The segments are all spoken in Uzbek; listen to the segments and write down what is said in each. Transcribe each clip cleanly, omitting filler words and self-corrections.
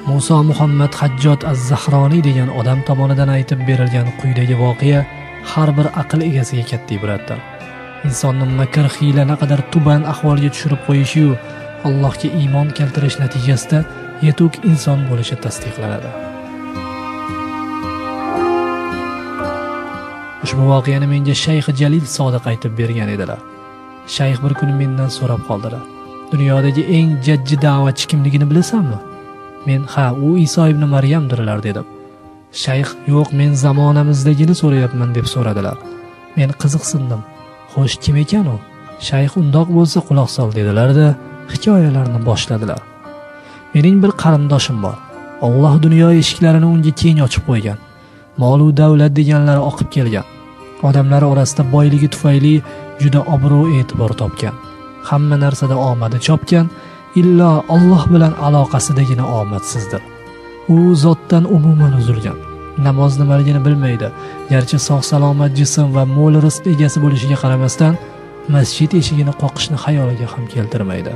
Muso Muhammad Hajjot az-Zahroniy degan odam tomonidan aytib berilgan quyidagi voqea har bir aql egasiga katta ibratdir. Insonni makr hiyla naqadar tuban ahvolga tushirib qo'yishi-yu Allohga iymon keltirish natijasida yetuk inson bo'lishi tasdiqlanadi. Ushbu voqeani menga Shayx Jalil Sodiq aytib bergan edilar. Shayx bir kuni mendan so'rab qoldilar: "Dunyodagi eng jajji da'vatchi kimligini bilasanmi?" Men "Ha, u Iso ibn Maryamdirlar" dedim. Shayx "Yo'q, men zamonamizdagini so'rayapman" deb so'radilar. Men qiziqsindim. "Xo'sh, kim ekan u?" Shayx "Undoq bo'lsa quloq sol" dedilar-da, hikoyalarni boshladilar. Mening bir qarindoshim bor. Alloh dunyo eshiklarini unga keng ochib qo'ygan. Mol va davlat deganlari oqib kelgan. Odamlar orasida boyligi tufayli juda obro' e'tibor topgan. Hamma narsada omadi chopgan, illo Alloh bilan aloqasidagina omadsizdir. U zotdan umuman uzilgan. Namoz nimaligini bilmaydi. Garchi sog' salomat jism va mo'l rizq egasi bo'lishiga qaramasdan, masjid eshigini qoqishni xayoliga ham keltirmaydi.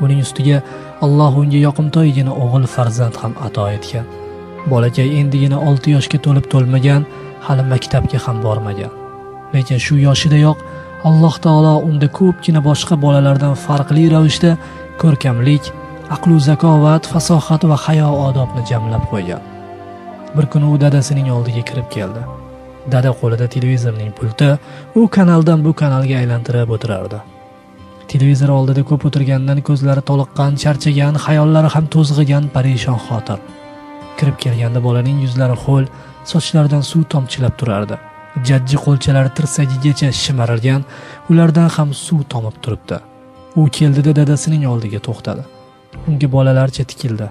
Uning ustiga Alloh unga yoqimtoygina o'g'il farzand ham ato etgan. Bolakay endigina 6 yoshga to'lib to'lmagan, hali maktabga ham bormagan. Lekin shu yoshidayoq Alloh taolo unda ko'pgina boshqa bolalardan farqli ravishda ko'rkamlik, aql va zakovat, fasohat va hayo odobni jamlab qo'ygan. Bir kuni u dadasining oldiga kirib keldi. Dada qo'lida televizorning pulti, u kanaldan bu kanalga aylantirib o'tirardi. Televizor oldida ko'p o'tirgandan ko'zlari toliqqan, charchagan, xayollari ham to'zg'igan parishon xotir. Kirib kelganda bolaning yuzlari ho'l, sochlaridan suv tomchilab turardi. Jajji qo'lchalari tirsagigacha shimarilgan, ulardan ham suv tomib turibdi. U keldida dadasining oldiga to'xtadi. Unga bolalarcha tikildi.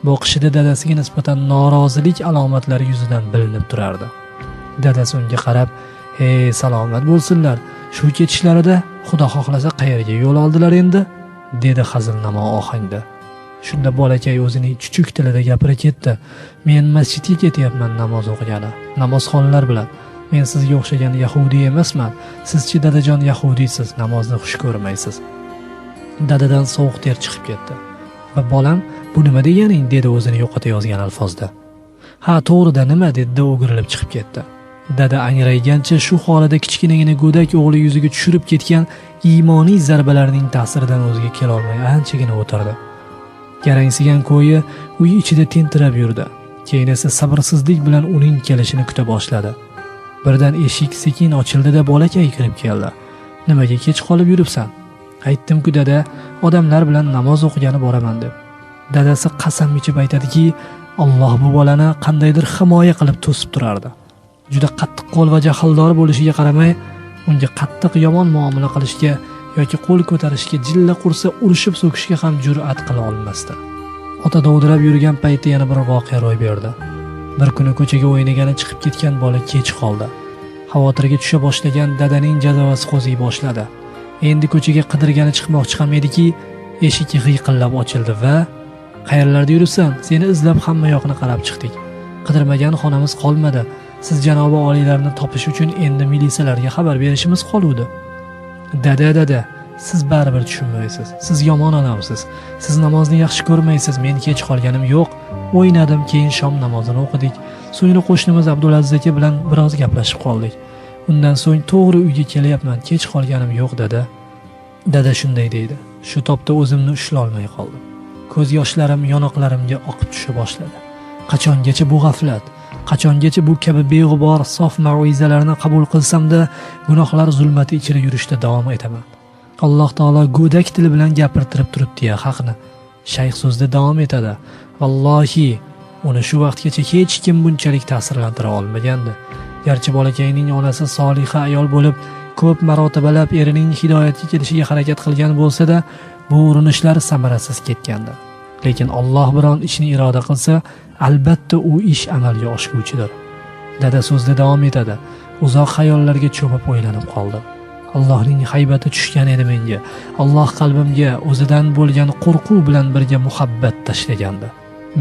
Boqishida dadasiga nisbatan norozilik alomatlari yuzidan bilinib turardi. Dadasi unga qarab, "Hey, salomat bo'lsinlar. Shu ketishlarida Xudo xohlasa qayerga yo'l oldilar endi?" dedi hazilnamo ohangda. Shunda bolakay o'zining chuchuk tilida gapira ketdi. "Men masjidga ketyapman namoz o'qigani, namozxonlar bilan. Men sizga o'xshagan yahudiy emasman. Sizchi dadajon yahudiysiz, namozni xush ko'rmaysiz." Dadadan sovuq ter chiqib ketdi. "Va bolam, bu nima deganing?" dedi o'zini yo'qotayozgan alfozda. "Ha, to'g'rida nima?" dedi o'girilib chiqib ketdi. Dada angraygancha shu holida kichkinagina go'dak o'g'li yuziga tushirib ketgan iymoniy zarbalarning ta'siridan o'ziga kela olmay anchagina o'tirdi. Garangsigan ko'yi uy ichida tentirab yurdi. Keyin esa sabrsizlik bilan uning kelishini kuta boshladi. Birdan eshik sekin ochildi-da bolakay kirib keldi. "Nimaga kech qolib yuribsan?" "Aytdim-ku dada, odamlar bilan namoz o'qigani boraman" deb. Dadasi qasam ichib aytadiki, Alloh bu bolani qandaydir himoya qilib to'sib turardi. Juda qattiq qo'l va jahldor bo'lishiga qaramay, unga qattiq yomon muomala qilishga yoki qo'l ko'tarishga, jilla qursa urishib so'kishga ham jur'at qila olmasdi. Ota dovdirab yurgan paytda yana bir voqea ro'y berdi. Bir kuni ko'chaga o'ynagani chiqib ketgan bola kech qoldi. Xavotirga tusha boshlagan dadaning jazavasi qo'ziy boshladi. Endi ko'chaga qidirgani chiqmoqchi ham ediki, eshik g'iyqillab ochildi va "Qayerlarda yuribsan? Seni izlab hamma yoqni qarab chiqdik. Qidirmagan xonamiz qolmadi. Siz janobi oliylarni topish uchun endi militsiyalarga xabar berishimiz qoluvdi." Dada, siz baribir tushunmaysiz. Siz yomon odamsiz. Siz namozni yaxshi ko'rmaysiz. Men kech qolganim yo'q. O'ynadim, keyin shom namozini o'qidik. So'ngra qo'shnimiz Abdulaziz aka bilan biroz gaplashib qoldik. Undan so'ng to'g'ri uyga kelyapman. Kech qolganim yo'q, dada. Dada shunday deydi. Shu topda o'zimni ushlay olmay qoldim. Ko'z yoshlarim yonoqlarimga oqib tusha boshladi. Qachongacha bu g'aflat? Qachongacha bu kabi beg'ubor, sof ma'uizalarni qabul qilsam-da, gunohlar zulmati ichida yurishda davom etaman. Alloh taolo go'dak tili bilan gapirtirib turibdi-ya haqni. Shayx so'zda davom etadi. Vallohi, uni shu vaqtgacha hech kim bunchalik ta'sirlantira olmagandi. Garchi bolakayning onasi soliha ayol bo'lib, ko'p marotabalab erining hidoyatga kelishiga harakat qilgan bo'lsa-da, bu urinishlar samarasiz ketgandi. Lekin Alloh biron ishni iroda qilsa, albatta u ish amalga oshguvchidir. Dada so'zda davom etadi. Uzoq xayollarga cho'mib o'ylanib qoldim. Allohning haybati tushgan edi menga. Alloh qalbimga o'zidan bo'lgan qo'rquv bilan birga muhabbat tashlagandi.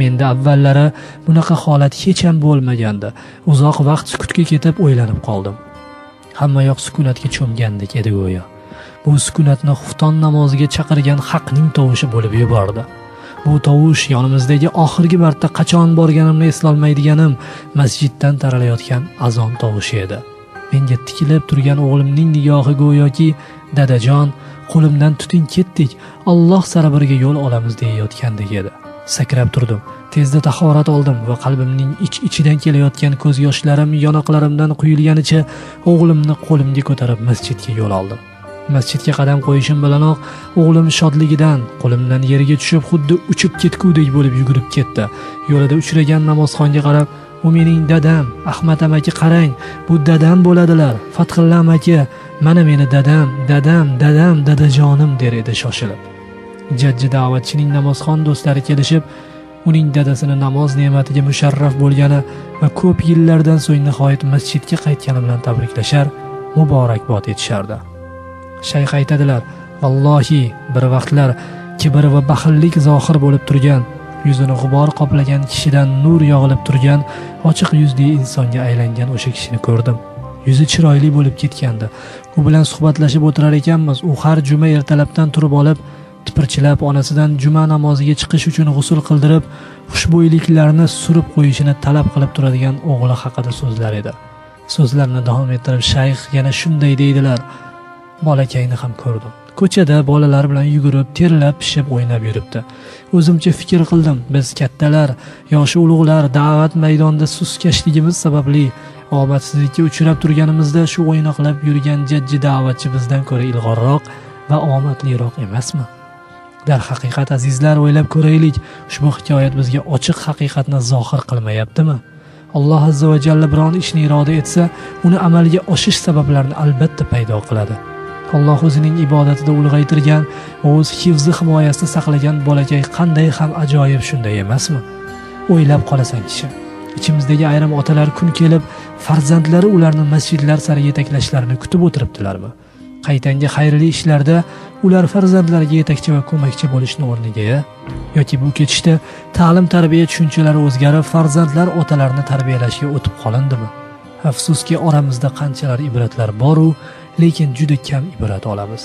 Menda avvallari bunaqa holat hech ham bo'lmagandi. Uzoq vaqt sukutga ketib o'ylanib qoldim. Hamma yoq sukunatga cho'mgandek edi go'yo. Bu sukunatni xufton namoziga chaqirgan haqning tovushi bo'lib yubordi. Bu tovush yonimizdagi oxirgi marta qachon borganimni eslolmaydiganim masjiddan taralayotgan azon tovushi edi. Menga tikilib turgan o'g'limning nigohi go'yoki dadajon, qo'limdan tuting ketdik, Alloh sari birga yo'l olamiz deyayotgandek edi. Sakrab turdim. Tezda tahorat oldim va qalbimning ich-ichidan kelayotgan ko'z yoshlarim yonoqlarimdan quyilganicha o'g'limni qo'limga ko'tarib masjidga yo'l oldim. Masjidga qadam qo'yishim bilanoq o'g'lim shodligidan qo'limdan yerga tushib xuddi uchib ketgudek bo'lib yugurib ketdi. Yo'lida uchragan namozxonga qarab, "U mening dadam, Ahmad amaki qarang, bu dadam bo'ladilar. Fathilla amaki, mana meni dadam, dadajonim" der edi shoshilib. Jajji da'vatchining namozxon do'stlari kelishib, uning dadasini namoz ne'matiga musharraf bo'lgani va ko'p yillardan so'ng nihoyat masjidga qaytgani bilan tabriklashar, muborakbod etishardi. Shayx aytadilar, vallohi bir vaqtlar kibr va baxillik zohir bo'lib turgan, yuzini g'ubor qoplagan kishidan nur yog'ilib turgan ochiq yuzli insonga aylangan o'sha kishini ko'rdim. Yuzi chiroyli bo'lib ketgandi. U bilan suhbatlashib o'tirar ekanmiz. U har juma ertalabdan turib olib, tipirchilab onasidan juma namoziga chiqish uchun g'usul qildirib, xushbo'yliklarni surib qo'yishini talab qilib turadigan o'g'li haqida so'zlar edi. So'zlarni davom ettirib shayx yana shunday deydilar: "Bolakayni ham ko'rdim. Ko'chada bolalar bilan yugurib, terlab, pishib o'ynab yuribdi. O'zimcha fikr qildim, biz kattalar, yoshi ulug'lar da'vat maydonida suskashligimiz sababli omadsizlikka uchrab turganimizda shu o'ynoqlab yurgan jajji da'vatchi bizdan ko'ra ilg'orroq va omadliroq emasmi?" Dar haqiqat azizlar, o'ylab ko'raylik, ushbu hikoyat bizga ochiq haqiqatni zohir qilmayaptimi? Alloh azza va jalla biron ishni iroda etsa, uni amalga oshish sabablarini albatta paydo qiladi. Alloh o'zining ibodatida ulg'aytirgan va o'z hifzi himoyasida saqlagan bolakay qanday ham ajoyib, shunday emasmi? O'ylab qolasan kishi. Ichimizdagi ayrim otalar kun kelib farzandlari ularni masjidlar sari yetaklashlarini kutib o'tiribdilarmi? Qaytanga xayrli ishlarda ular farzandlariga yetakchi va ko'makchi bo'lishni o'rniga yoki bu ketishda ta'lim-tarbiya tushunchalari o'zgarib, farzandlar otalarni tarbiyalashga o'tib qolindimi? Afsuski, oramizda qanchalar ibratlar bor-u, lekin juda kam ibrat olamiz.